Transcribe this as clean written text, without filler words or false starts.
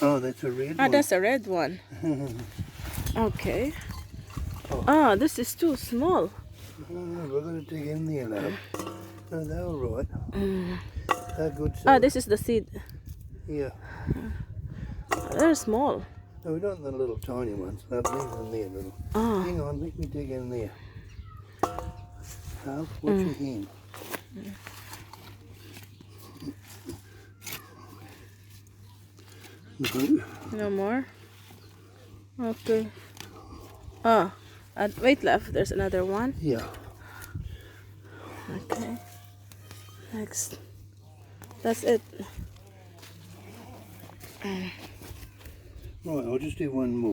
Oh, that's a red Ah, one. that's a red one. Okay. Ah, this is too small. We're going to dig in there, love. Oh, they're all right. They're good Ah, size. this is the seed. Yeah. They're small. No, we don't want the little tiny ones. Love, leave them there, little. Ah. Hang on, let me dig in there. Love, watch your hand. No. No more? Okay. Ah, wait, left. There's another one. Yeah. Okay. Next. That's it. Right, I'll just do one more.